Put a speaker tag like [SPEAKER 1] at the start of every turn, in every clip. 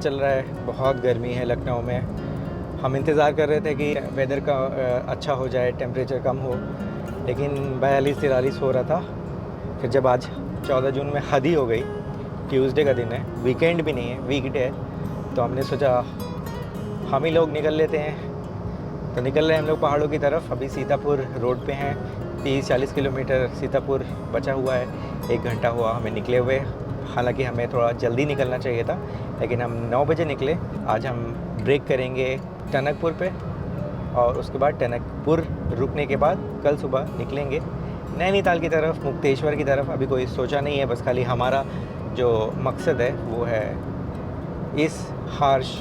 [SPEAKER 1] चल रहा है, बहुत गर्मी है लखनऊ में। हम इंतज़ार कर रहे थे कि वेदर का अच्छा हो जाए, टेम्परेचर कम हो, लेकिन 42-43 हो रहा था। फिर जब आज 14 जून में हद ही हो गई, ट्यूसडे का दिन है, वीकेंड भी नहीं है, वीकडे है, तो हमने सोचा हम ही लोग निकल लेते हैं। तो निकल रहे हैं हम लोग पहाड़ों की तरफ। अभी सीतापुर रोड पे हैं, 30-40 किलोमीटर सीतापुर बचा हुआ है। 1 घंटा हुआ हमें निकले हुए। हालांकि हमें थोड़ा जल्दी निकलना चाहिए था, लेकिन हम 9 बजे निकले। आज हम ब्रेक करेंगे टनकपुर पे, और उसके बाद टनकपुर रुकने के बाद कल सुबह निकलेंगे नैनीताल की तरफ, मुक्तेश्वर की तरफ। अभी कोई सोचा नहीं है, बस खाली हमारा जो मकसद है वो है इस हार्श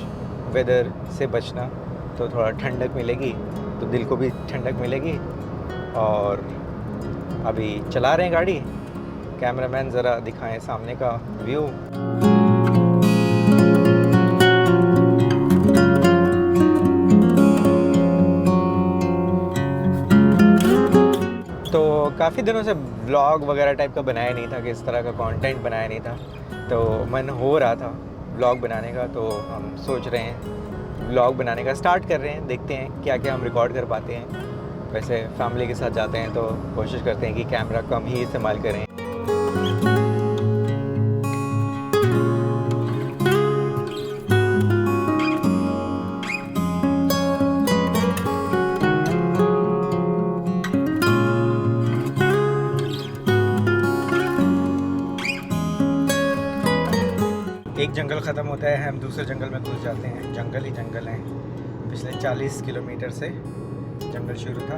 [SPEAKER 1] वेदर से बचना। तो थोड़ा ठंडक मिलेगी तो दिल को भी ठंडक मिलेगी। और अभी चला रहे हैं गाड़ी। कैमरामैन ज़रा दिखाएं सामने का व्यू। तो काफ़ी दिनों से व्लॉग वगैरह टाइप का बनाया नहीं था, कि इस तरह का कंटेंट बनाया नहीं था, तो मन हो रहा था व्लॉग बनाने का। तो हम सोच रहे हैं व्लॉग बनाने का स्टार्ट कर रहे हैं, देखते हैं क्या क्या हम रिकॉर्ड कर पाते हैं। वैसे फैमिली के साथ जाते हैं तो कोशिश करते हैं कि कैमरा कम ही इस्तेमाल करें। एक जंगल ख़त्म होता है, हम दूसरे जंगल में घुस जाते हैं। जंगल ही जंगल हैं। पिछले 40 किलोमीटर से जंगल शुरू था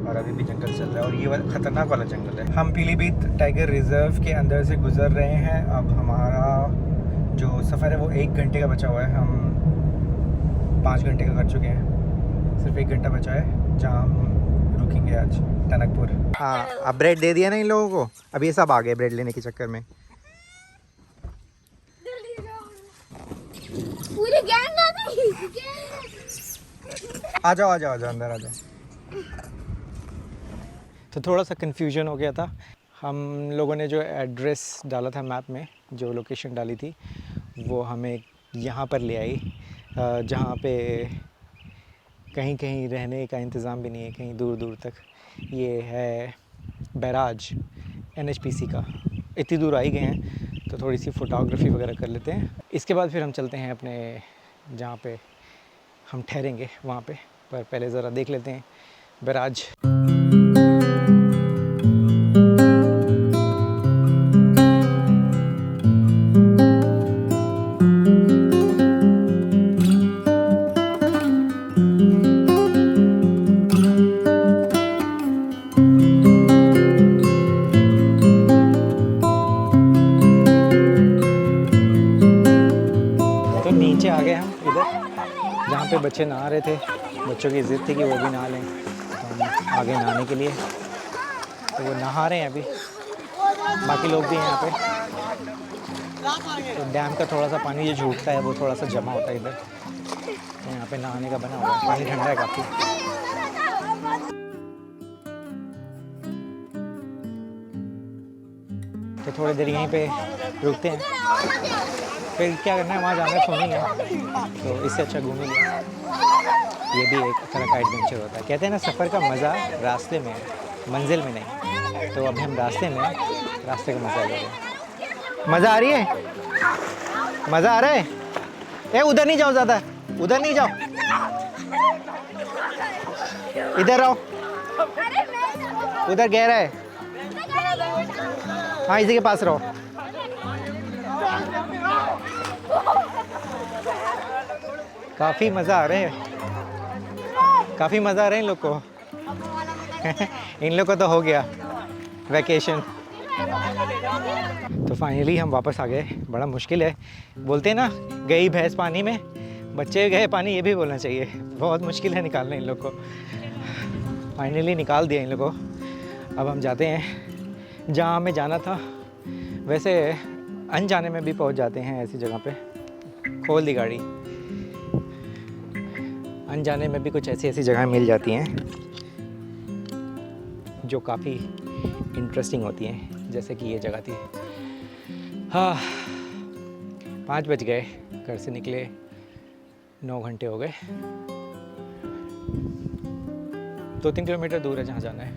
[SPEAKER 1] और अभी भी जंगल चल रहा है, और ये ख़तरनाक वाला जंगल है। हम पीलीभीत टाइगर रिज़र्व के अंदर से गुज़र रहे हैं। अब हमारा जो सफ़र है वो 1 घंटे का बचा हुआ है। हम 5 घंटे का कर चुके हैं, सिर्फ 1 घंटा बचा है जहाँ हम रुकेंगे आज टनकपुर। हाँ, अब ब्रेड दे दिया ना इन लोगों को, अब ये सब आ गए ब्रेड लेने के चक्कर में।
[SPEAKER 2] पूरी गैंग आ गई।
[SPEAKER 1] आ जाओ अंदर आ जाओ। तो थोड़ा सा कन्फ्यूजन हो गया था। हम लोगों ने जो एड्रेस डाला था मैप में, जो लोकेशन डाली थी, वो हमें यहाँ पर ले आई, जहाँ पे कहीं कहीं रहने का इंतज़ाम भी नहीं है, कहीं दूर दूर तक। ये है बैराज NHPC का। इतनी दूर आ ही गए हैं तो थोड़ी सी फ़ोटोग्राफी वगैरह कर लेते हैं। इसके बाद फिर हम चलते हैं अपने जहाँ पे हम ठहरेंगे वहाँ पे। पर पहले ज़रा देख लेते हैं बैराज। तो नीचे आ गए हम इधर, जहाँ पे बच्चे नहा रहे थे। बच्चों की ज़िद थी कि वो भी नहा लें, तो हम आगे नहाने के लिए। तो वो नहा रहे हैं अभी, बाकी लोग भी हैं यहाँ पे। तो डैम का थोड़ा सा पानी जो झूठता है वो थोड़ा सा जमा होता है इधर, तो यहाँ पे नहाने का बना हुआ है। पानी ठंडा है काफ़ी। तो थोड़ी देर यहीं पे रुकते हैं, फिर क्या करना है, वहाँ जाना है, सोने है, तो इससे अच्छा घूमेंगे। ये भी एक तरह का एडवेंचर होता है। कहते हैं ना, सफ़र का मज़ा रास्ते में है, मंजिल में नहीं। तो अभी हम रास्ते में, रास्ते का मज़ा ले रहे हैं। मज़ा आ रही है? मज़ा आ रहा है? ए, उधर नहीं जाओ, ज़्यादा उधर नहीं जाओ, इधर आओ, उधर गहरा है। हाँ, इसी के पास रहो। काफ़ी मज़ा आ रहा है, काफ़ी मज़ा आ रहा है इन लोग को। इन लोग को तो हो गया वैकेशन। तो फाइनली हम वापस आ गए। बड़ा मुश्किल है, बोलते हैं ना, गई भैंस पानी में, बच्चे गए पानी, ये भी बोलना चाहिए। बहुत मुश्किल है निकालना इन लोग को। फाइनली निकाल दिया इन लोग को। अब हम जाते हैं जहाँ हमें जाना था। वैसे अनजाने में भी पहुँच जाते हैं ऐसी जगह पे। खोल दी गाड़ी। अनजाने में भी कुछ ऐसी ऐसी जगह मिल जाती हैं जो काफ़ी इंटरेस्टिंग होती हैं, जैसे कि ये जगह थी। हाँ, 5 बज गए, घर से निकले 9 घंटे हो गए। 2-3 किलोमीटर दूर है जहाँ जाना है।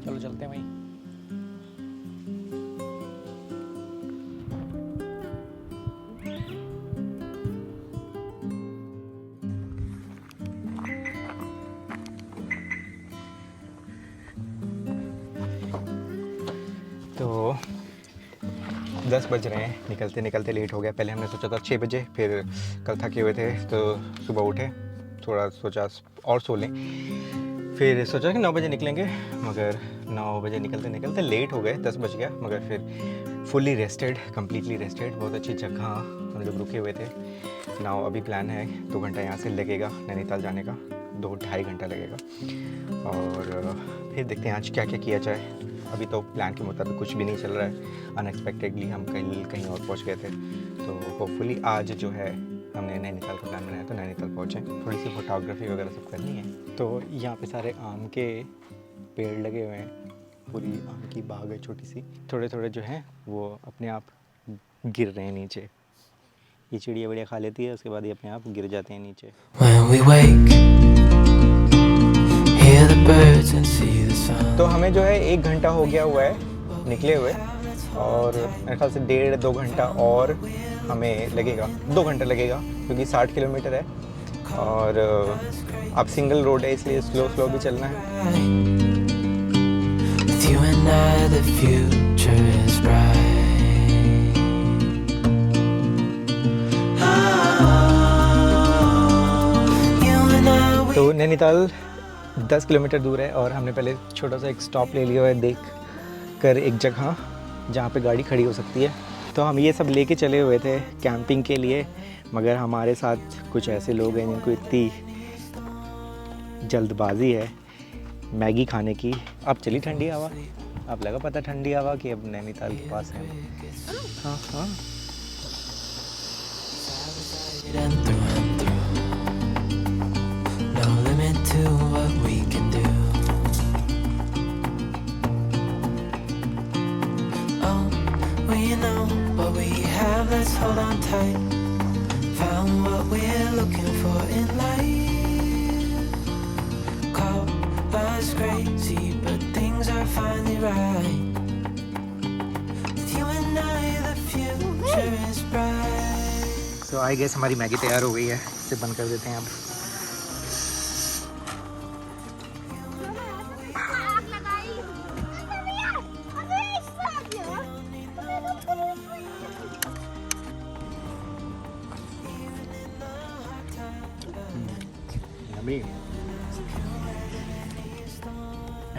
[SPEAKER 1] चलो चलते हैं वहीं। तो 10 बज रहे हैं, निकलते निकलते लेट हो गया। पहले हमने सोचा था 6 बजे, फिर कल थके हुए थे तो सुबह उठे, थोड़ा सोचा और सो लें, फिर सोचा कि 9 बजे निकलेंगे, मगर 9 बजे निकलते निकलते लेट हो गए, 10 बज गया। मगर फिर फुल्ली रेस्टेड, कम्प्लीटली रेस्टेड, बहुत अच्छी जगह हम लोग रुके हुए थे। नाउ अभी प्लान है 2 घंटा यहाँ से लगेगा नैनीताल जाने का, 2-2.5 घंटा लगेगा। और फिर देखते हैं आज क्या क्या किया जाए। अभी तो प्लान के मुताबिक कुछ भी नहीं चल रहा है, अनएक्सपेक्टेडली हम कहीं और पहुंच गए थे। तो होपफुली आज जो है हमने नैनीताल का प्लान बनाया तो नैनीताल पहुँचे। थोड़ी सी फोटोग्राफी वगैरह सब करनी है। तो यहाँ पे सारे आम के पेड़ लगे हुए हैं, पूरी आम की बाग है छोटी सी। थोड़े थोड़े जो हैं वो अपने आप गिर रहे हैं नीचे। ये चिड़िया विड़िया खा लेती है, उसके बाद ये अपने आप गिर जाते हैं नीचे। तो हमें जो है 1 घंटा हो गया हुआ है निकले हुए, और मेरे ख्याल से 1.5-2 घंटा और हमें लगेगा। 2 घंटे लगेगा क्योंकि 60 किलोमीटर है, और अब सिंगल रोड है इसलिए स्लो भी चलना है। तो नैनीताल 10 किलोमीटर दूर है, और हमने पहले छोटा सा एक स्टॉप ले लिया है देख कर, एक जगह जहाँ पे गाड़ी खड़ी हो सकती है। तो हम ये सब लेके चले हुए थे कैंपिंग के लिए, मगर हमारे साथ कुछ ऐसे लोग हैं जिनको इतनी जल्दबाजी है मैगी खाने की। अब चली ठंडी हवा, अब लगा पता ठंडी हवा कि अब नैनीताल के पास है। हाँ हाँ, to what we can do. Oh, we know what we have, let's hold on tight. Found what we're looking for in life. Call us crazy, but things are finally right. With you and I, the future is bright. So I guess हमारी Maggi तैयार हो गई है, इसे बंद कर देते हैं अब।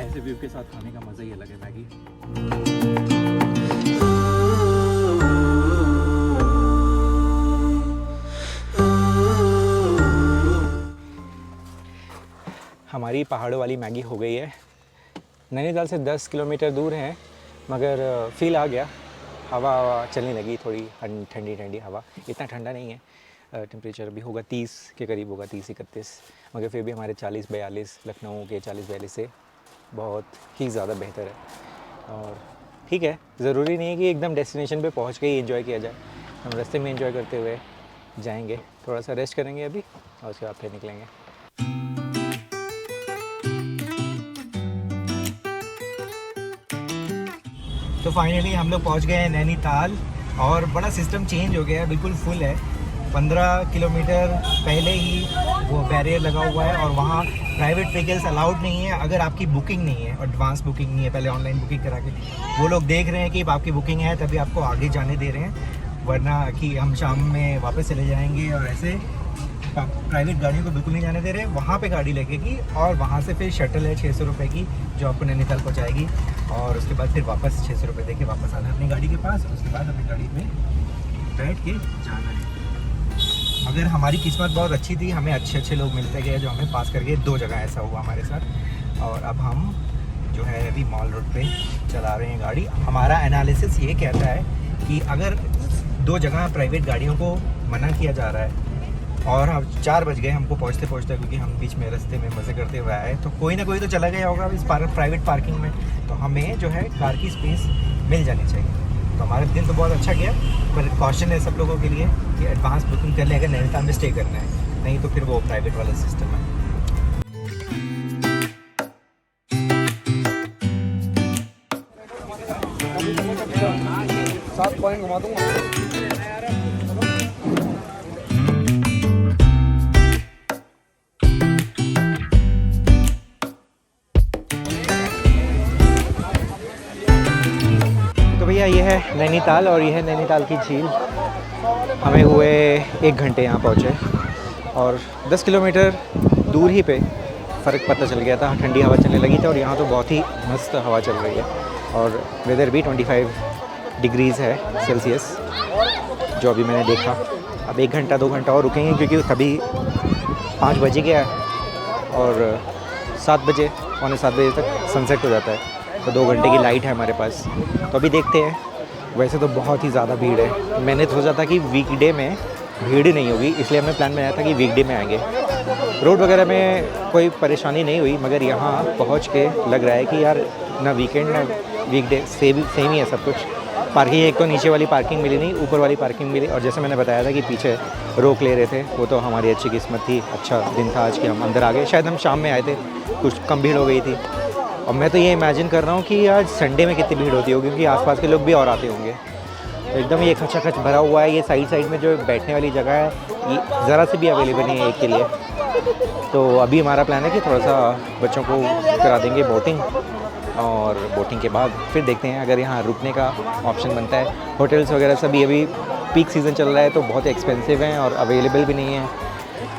[SPEAKER 1] ऐसे व्यू के साथ खाने का मज़ा ही अलग है मैगी। हमारी पहाड़ों वाली मैगी हो गई है। नैनीताल से 10 किलोमीटर दूर है, मगर फील आ गया, हवा चलने लगी, थोड़ी ठंडी ठंडी हवा। इतना ठंडा नहीं है, टेम्परेचर भी होगा 30 के करीब होगा, 30-31, मगर फिर भी हमारे 40-42 लखनऊ के 40-42 से बहुत ही ज़्यादा बेहतर है। और ठीक है, ज़रूरी नहीं है कि एकदम डेस्टिनेशन पे पहुंच के ही एंजॉय किया जाए। हम रास्ते में एंजॉय करते हुए जाएंगे, थोड़ा सा रेस्ट करेंगे अभी, और उसके बाद फिर निकलेंगे। तो फाइनली हम लोग पहुंच गए हैं नैनीताल, और बड़ा सिस्टम चेंज हो गया है, बिल्कुल फुल है। 15 किलोमीटर पहले ही वो बैरियर लगा हुआ है, और वहाँ प्राइवेट व्हीकल्स अलाउड नहीं है अगर आपकी बुकिंग नहीं है, एडवांस बुकिंग नहीं है, पहले ऑनलाइन बुकिंग करा के। वो लोग देख रहे हैं कि आपकी बुकिंग है तभी आपको आगे जाने दे रहे हैं, वरना कि हम शाम में वापस चले जाएंगे। और ऐसे प्राइवेट गाड़ियों को बिल्कुल नहीं जाने दे रहे। वहाँ पे गाड़ी लगेगी, और वहाँ से फिर शटल है 600 रुपये की, जो आपको नैनीताल पहुँचाएगी, और उसके बाद फिर वापस 600 रुपये दे के वापस आना है अपनी गाड़ी के पास। उसके बाद अपनी गाड़ी में बैठ के जाना है। अगर हमारी किस्मत बहुत अच्छी थी, हमें अच्छे लोग मिलते गए जो हमें पास करके, 2 जगह ऐसा हुआ हमारे साथ। और अब हम जो है अभी मॉल रोड पे चला रहे हैं गाड़ी। हमारा एनालिसिस ये कहता है कि अगर 2 जगह प्राइवेट गाड़ियों को मना किया जा रहा है, और हम 4 बज गए हमको पहुँचते क्योंकि हम बीच में रास्ते में मज़े करते हुए आए, तो कोई ना कोई तो चला गया होगा इस प्राइवेट पार्किंग में। तो हमें जो है कार की स्पेस मिल जानी चाहिए। तो तो हमारा दिन तो बहुत अच्छा गया, पर कॉशन है सब लोगों के लिए कि एडवांस बुकिंग कर ले अगर नैनीताल में स्टे करना है, नहीं तो फिर वो प्राइवेट वाला सिस्टम है। सात पॉइंट घुमा दूंगा। तो भैया ये है नैनीताल और ये है नैनीताल की झील। हमें हुए 1 घंटे यहाँ पहुँचे और 10 किलोमीटर दूर ही पे फ़र्क पता चल गया था, ठंडी हवा चलने लगी थी और यहाँ तो बहुत ही मस्त हवा चल रही है और वेदर भी 25 डिग्रीज़ है सेल्सियस जो अभी मैंने देखा। अब 1 घंटा 2 घंटा और रुकेंगे क्योंकि कभी 5 बजे गया और 7 बजे पौने 7 बजे तक सनसेट हो जाता है, तो 2 घंटे की लाइट है हमारे पास। तो अभी देखते हैं। वैसे तो बहुत ही ज़्यादा भीड़ है, मैंने सोचा था कि वीकडे में भीड़ नहीं होगी, इसलिए हमने प्लान बनाया था कि वीकडे में आएंगे। रोड वगैरह में कोई परेशानी नहीं हुई, मगर यहाँ पहुँच के लग रहा है कि यार ना वीकेंड ना वीकडे सेम ही है सब कुछ। पार्किंग एक तो नीचे वाली पार्किंग मिली नहीं, ऊपर वाली पार्किंग मिली, और जैसे मैंने बताया था कि पीछे रोक ले रहे थे, वो तो हमारी अच्छी किस्मत थी। अच्छा दिन था आज कि हम अंदर आ गए, शायद हम शाम में आए थे, कुछ कम भीड़ हो गई थी। और मैं तो ये इमेजिन कर रहा हूँ कि आज संडे में कितनी भीड़ होती होगी, क्योंकि आसपास के लोग भी और आते होंगे। तो एकदम ये खचाखच भरा हुआ है। ये साइड में जो बैठने वाली जगह है ये ज़रा से भी अवेलेबल नहीं है एक के लिए। तो अभी हमारा प्लान है कि थोड़ा सा बच्चों को करा देंगे बोटिंग, और बोटिंग के बाद फिर देखते हैं अगर यहाँ रुकने का ऑप्शन बनता है। होटल्स वगैरह सभी अभी पीक सीज़न चल रहा है तो बहुत एक्सपेंसिव हैं और अवेलेबल भी नहीं है,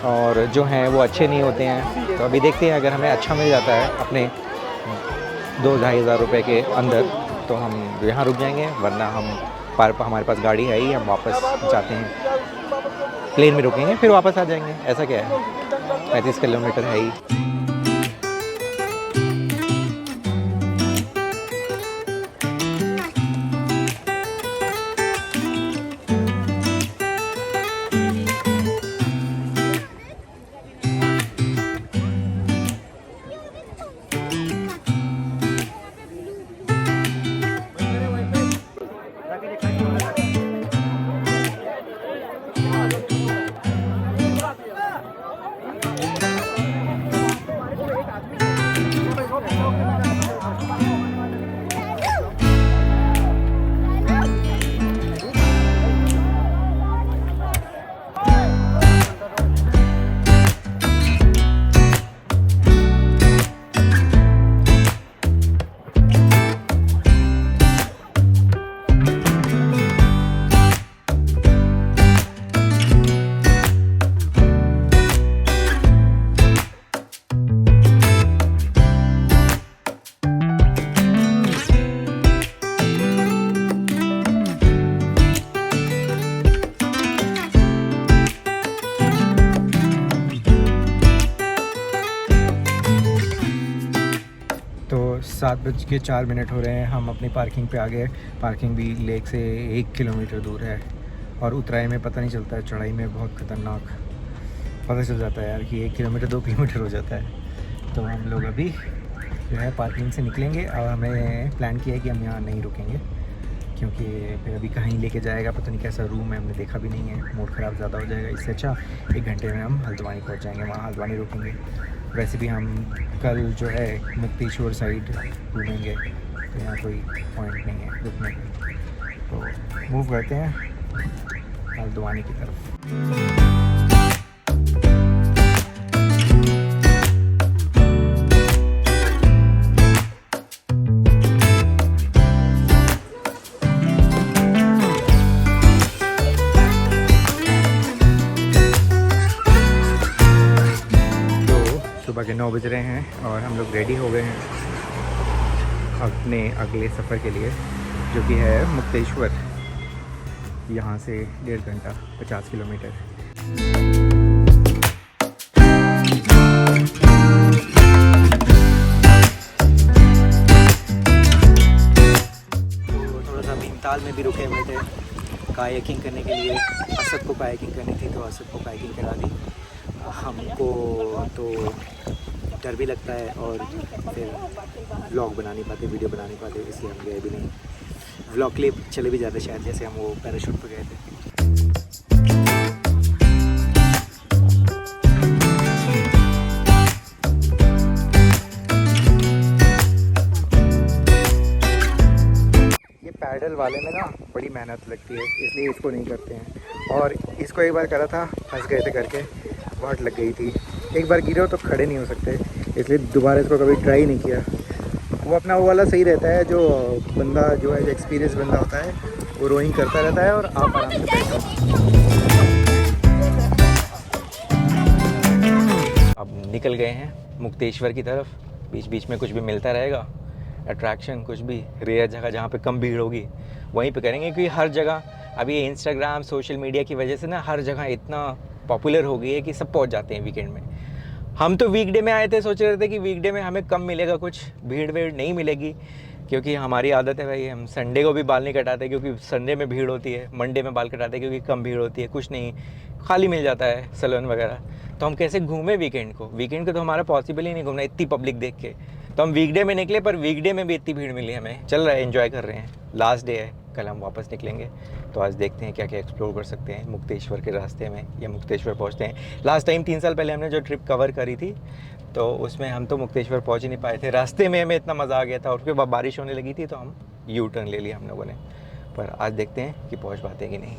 [SPEAKER 1] और जो हैं वो अच्छे नहीं होते हैं। तो अभी देखते हैं, अगर हमें अच्छा मिल जाता है अपने 2-2.5 हज़ार रुपये के अंदर तो हम यहाँ रुक जाएंगे, वरना हम हमारे पास गाड़ी है ही, हम वापस जाते हैं प्लेन में रुकेंगे फिर वापस आ जाएंगे। ऐसा क्या है, 35 किलोमीटर है ही। तो 7:04 हो रहे हैं, हम अपनी पार्किंग पे आ गए। पार्किंग भी लेक से 1 किलोमीटर दूर है, और उतराई में पता नहीं चलता है, चढ़ाई में बहुत ख़तरनाक पता चल जाता है यार कि 1 किलोमीटर 2 किलोमीटर हो जाता है। तो हम लोग अभी जो है पार्किंग से निकलेंगे, और हमें प्लान किया है कि हम यहाँ नहीं रुकेंगे, क्योंकि फिर अभी कहीं लेके जाएगा, पता नहीं कैसा रूम है, हमने देखा भी नहीं है, मूड ख़राब ज़्यादा हो जाएगा। इससे अच्छा 1 घंटे में हम हल्द्वानी पहुँच जाएंगे, वहाँ हल्द्वानी रुकेंगे। वैसे भी हम कल जो है मुक्तेश्वर साइड घूमेंगे, तो यहाँ कोई पॉइंट नहीं है रुकने का। तो मूव करते हैं हल्द्वानी की तरफ। सुबह के 9 बज रहे हैं और हम लोग रेडी हो गए हैं अपने अगले सफ़र के लिए, जो कि है मुक्तेश्वर। यहाँ से 1.5 घंटा 50 किलोमीटर। तो थोड़ा सा भीमताल में भी रुके हुए थे कायाकिंग करने के लिए। असद को कायाकिंग करनी थी तो असद को कायाकिंग करा दी। हमको तो डर भी लगता है और फिर व्लॉग बना नहीं पाते, वीडियो बना नहीं पाते, इसलिए हम गए भी नहीं। व्लॉग क्लिप चले भी जाते शायद, जैसे हम वो पैराशूट पे गए थे। ये पैडल वाले में ना बड़ी मेहनत लगती है, इसलिए इसको नहीं करते हैं। और इसको एक बार करा था, फंस गए थे करके, वाट लग गई थी। एक बार गिरे हो तो खड़े नहीं हो सकते, इसलिए दोबारा इसको कभी ट्राई नहीं किया। वो अपना वो वाला सही रहता है, जो बंदा जो है एक्सपीरियंस बंदा होता है वो रोइंग करता रहता है और आप आराम से बैठो। अब निकल गए हैं मुक्तेश्वर की तरफ। बीच बीच में कुछ भी मिलता रहेगा, अट्रैक्शन कुछ भी, रेयर जगह जहाँ पे कम भीड़ होगी वहीं पे करेंगे, क्योंकि हर जगह अभी इंस्टाग्राम सोशल मीडिया की वजह से ना हर जगह इतना पॉपुलर हो गई है कि सब पहुँच जाते हैं वीकेंड में। हम तो वीकडे में आए थे, सोच रहे थे कि वीकडे में हमें कम मिलेगा, कुछ भीड़ वीड़ नहीं मिलेगी, क्योंकि हमारी आदत है भाई, हम संडे को भी बाल नहीं कटाते क्योंकि संडे में भीड़ होती है, मंडे में बाल कटाते क्योंकि कम भीड़ होती है, कुछ नहीं खाली मिल जाता है सैलून वगैरह। तो हम कैसे घूमें वीकेंड को तो हमारा पॉसिबल ही नहीं घूमना इतनी पब्लिक देख के। तो हम वीकडे में निकले, पर वीकडे में भी इतनी भीड़ मिली हमें। चल रहा है, एंजॉय कर रहे हैं, लास्ट डे है, कल हम वापस निकलेंगे। तो आज देखते हैं क्या क्या एक्सप्लोर कर सकते हैं मुक्तेश्वर के रास्ते में, या मुक्तेश्वर पहुंचते हैं। लास्ट टाइम 3 साल पहले हमने जो ट्रिप कवर करी थी तो उसमें हम तो मुक्तेश्वर पहुंच ही नहीं पाए थे, रास्ते में हमें इतना मज़ा आ गया था और उसके बाद बारिश होने लगी थी तो हम यू टर्न ले लिया हम लोगों ने। पर आज देखते हैं कि पहुंच पाते हैं कि नहीं।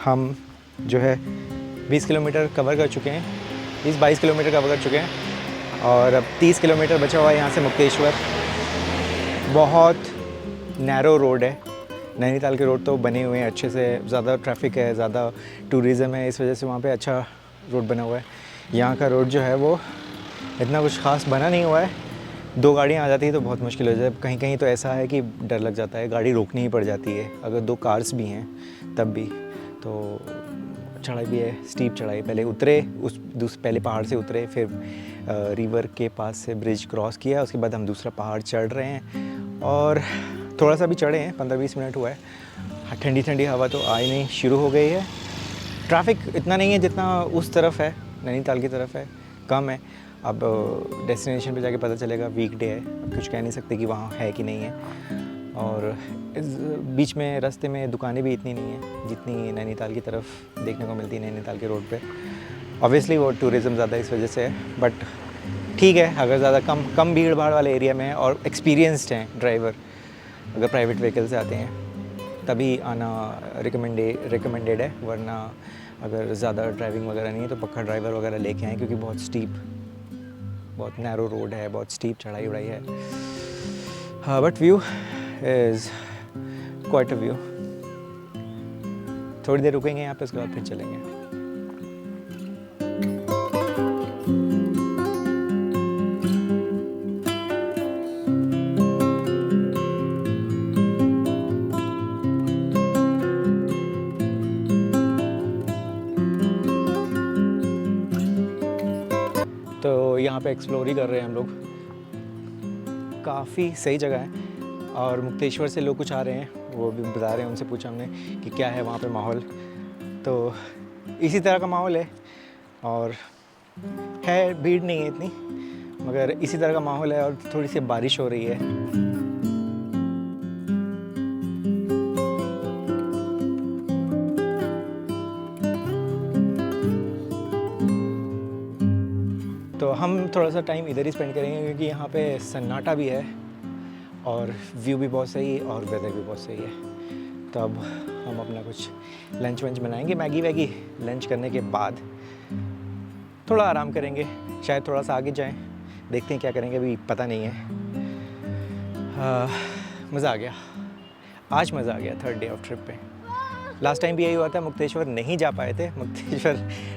[SPEAKER 1] हम जो है 20 किलोमीटर कवर कर चुके हैं, 20-22 किलोमीटर कवर कर चुके हैं और अब 30 किलोमीटर बचा हुआ है यहाँ से मुक्तेश्वर। बहुत नैरो रोड है, नैनीताल के रोड तो बने हुए हैं अच्छे से, ज़्यादा ट्रैफिक है, ज़्यादा टूरिज़्म है, इस वजह से वहाँ पे अच्छा रोड बना हुआ है। यहाँ का रोड जो है वो इतना कुछ ख़ास बना नहीं हुआ है, 2 गाड़ियाँ आ जाती है तो बहुत मुश्किल हो जाए। कहीं कहीं तो ऐसा है कि डर लग जाता है, गाड़ी रोकनी ही पड़ जाती है, अगर 2 कार्स भी हैं तब भी। तो चढ़ाई भी है, स्टीप चढ़ाई। पहले उतरे, पहले पहाड़ से उतरे, फिर रिवर के पास से ब्रिज क्रॉस किया, उसके बाद हम दूसरा पहाड़ चढ़ रहे हैं और थोड़ा सा भी चढ़े हैं, 15-20 मिनट हुआ है। ठंडी ठंडी हवा तो आई नहीं, शुरू हो गई है। ट्रैफिक इतना नहीं है जितना उस तरफ है, नैनीताल की तरफ है, कम है। अब डेस्टिनेशन पे जाके पता चलेगा, वीकडे है, अब कुछ कह नहीं सकते कि वहाँ है कि नहीं है। और इस बीच में रास्ते में दुकानें भी इतनी नहीं है जितनी नैनीताल की तरफ देखने को मिलती है, नैनीताल के रोड पे। ऑब्वियसली वो टूरिज़्म ज़्यादा इस वजह से है, बट ठीक है, अगर ज़्यादा कम भीड़ भाड़ वाले एरिया में है और एक्सपीरियंस्ड हैं ड्राइवर, अगर प्राइवेट व्हीकल से आते हैं तभी आना रिकमेंडेड है, वरना अगर ज़्यादा ड्राइविंग वगैरह नहीं है तो पक्का ड्राइवर वगैरह लेके आएँ, क्योंकि बहुत नैरो रोड है, बहुत स्टीप चढ़ाई उड़ाई है। हाँ, but view is quite a view. थोड़ी देर रुकेंगे यहाँ पे, उसके बाद फिर चलेंगे। तो यहाँ पे एक्सप्लोर ही कर रहे हैं हम लोग, काफ़ी सही जगह है। और मुक्तेश्वर से लोग कुछ आ रहे हैं, वो भी बता रहे हैं, उनसे पूछा हमने कि क्या है वहाँ पे माहौल, तो इसी तरह का माहौल है और है, भीड़ नहीं है इतनी, मगर इसी तरह का माहौल है और थोड़ी सी बारिश हो रही है। तो हम थोड़ा सा टाइम इधर ही स्पेंड करेंगे, क्योंकि यहाँ पे सन्नाटा भी है और व्यू भी बहुत सही है और वेदर भी बहुत सही है। तो अब हम अपना कुछ लंच वंच बनाएंगे, मैगी वैगी। लंच करने के बाद थोड़ा आराम करेंगे, शायद थोड़ा सा आगे जाएं, देखते हैं क्या करेंगे, अभी पता नहीं है। मज़ा आ गया, आज मज़ा आ गया 3rd डे ऑफ ट्रिप पे। लास्ट टाइम भी यही हुआ था, मुक्तेश्वर नहीं जा पाए थे। मुक्तेश्वर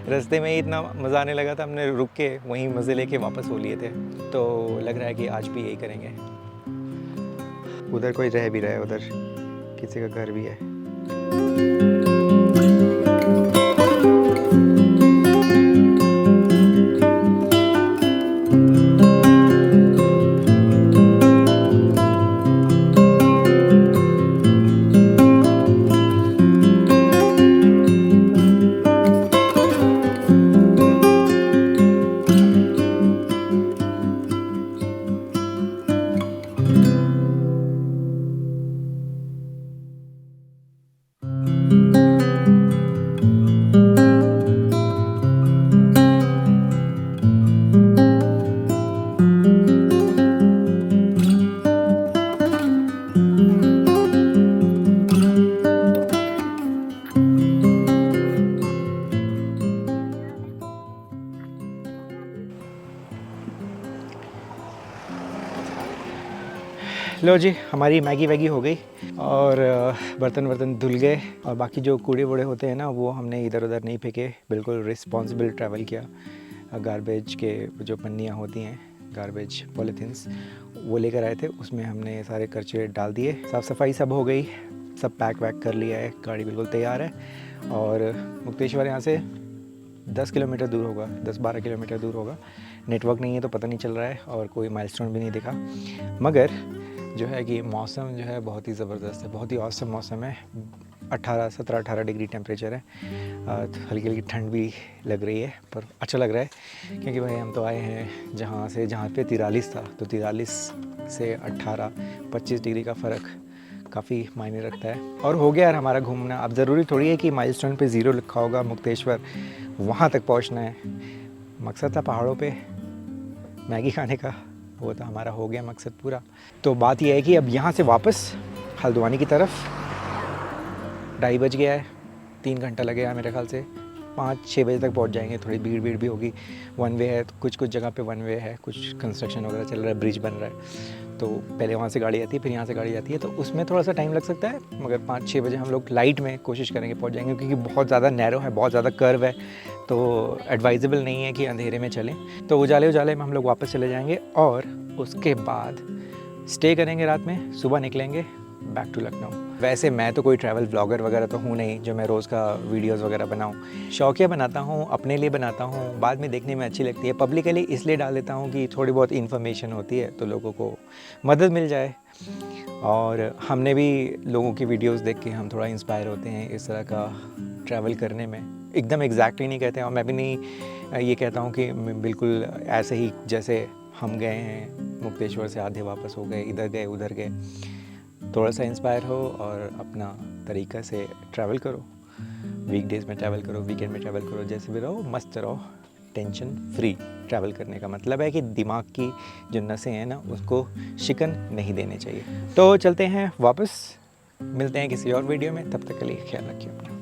[SPEAKER 1] रास्ते में ही इतना मज़ा आने लगा था, हमने रुक के वहीं मज़े लेके वापस हो लिए थे। तो लग रहा है कि आज भी यही करेंगे। उधर कोई रह भी रहा है, उधर किसी का घर भी है। लो जी, हमारी मैगी वैगी हो गई और बर्तन वर्तन धुल गए, और बाकी जो कूड़े वूड़े होते हैं ना, वो हमने इधर उधर नहीं फेंके, बिल्कुल रिस्पॉन्सिबल ट्रैवल किया। गारबेज के जो पन्नियाँ होती हैं, गारबेज पॉलीथीन्स, वो लेकर आए थे, उसमें हमने सारे कचरे डाल दिए। साफ़ सफाई सब हो गई, सब पैक वैक कर लिया है, गाड़ी बिल्कुल तैयार है। और मुक्तेश्वर यहाँ से 10 किलोमीटर दूर होगा, 10-12 किलोमीटर दूर होगा। नेटवर्क नहीं है तो पता नहीं चल रहा है, और कोई माइलस्टोन भी नहीं दिखा। मगर जो है कि मौसम जो है बहुत ही ज़बरदस्त है, बहुत ही औसम मौसम है। 17-18 डिग्री टेम्परेचर है, हल्की हल्की ठंड भी लग रही है, पर अच्छा लग रहा है क्योंकि भाई हम तो आए हैं जहाँ पे 43 था, तो 43 से 18-25 डिग्री का फ़र्क काफ़ी मायने रखता है। और हो गया यार हमारा घूमना। अब ज़रूरी थोड़ी है कि माइलस्टोन पे 0 लिखा होगा, मुक्तेश्वर वहाँ तक पहुँचना है। मकसद था पहाड़ों पे मैगी खाने का, वो तो हमारा हो गया मकसद पूरा। तो बात यह है कि अब यहाँ से वापस हल्द्वानी की तरफ 2:30 बज गया है, 3 घंटा लगेगा मेरे ख्याल से, 5-6 बजे तक पहुँच जाएंगे। थोड़ी भीड़ भी होगी, 1 वे है, कुछ जगह पे 1 वे है, कुछ कंस्ट्रक्शन वगैरह चल रहा है, ब्रिज बन रहा है, तो पहले वहाँ से गाड़ी आती है, फिर यहाँ से गाड़ी जाती है, तो उसमें थोड़ा सा टाइम लग सकता है। मगर 5-6 बजे हम लोग लाइट में कोशिश करेंगे पहुँच जाएंगे, क्योंकि बहुत ज़्यादा नैरो है, बहुत ज़्यादा कर्व है, तो एडवाइजेबल नहीं है कि अंधेरे में चलें। तो उजाले में हम लोग वापस चले जाएंगे, और उसके बाद स्टे करेंगे रात में, सुबह निकलेंगे बैक टू लखनऊ। वैसे मैं तो कोई ट्रैवल ब्लॉगर वगैरह तो हूँ नहीं जो मैं रोज़ का वीडियोस वगैरह बनाऊँ। शौकिया बनाता हूँ, अपने लिए बनाता हूँ, बाद में देखने में अच्छी लगती है। पब्लिकली इसलिए डाल देता हूँ कि थोड़ी बहुत इन्फॉर्मेशन होती है तो लोगों को मदद मिल जाए। और हमने भी लोगों की वीडियोस देख के हम थोड़ा इंस्पायर होते हैं इस तरह का ट्रैवल करने में। एकदम एग्जैक्टली नहीं कहते हैं, और मैं भी नहीं ये कहता हूँ कि बिल्कुल ऐसे ही जैसे हम गए हैं मुक्तेश्वर से आधे वापस हो गए, इधर गए उधर गए। थोड़ा सा इंस्पायर हो और अपना तरीक़ा से ट्रैवल करो। वीकडेज़ में ट्रैवल करो, वीकेंड में ट्रैवल करो, जैसे भी रहो मस्त रहो। टेंशन फ्री ट्रैवल करने का मतलब है कि दिमाग की जो नसें हैं ना, उसको शिकन नहीं देने चाहिए। तो चलते हैं वापस, मिलते हैं किसी और वीडियो में, तब तक के लिए ख्याल रखिए अपना।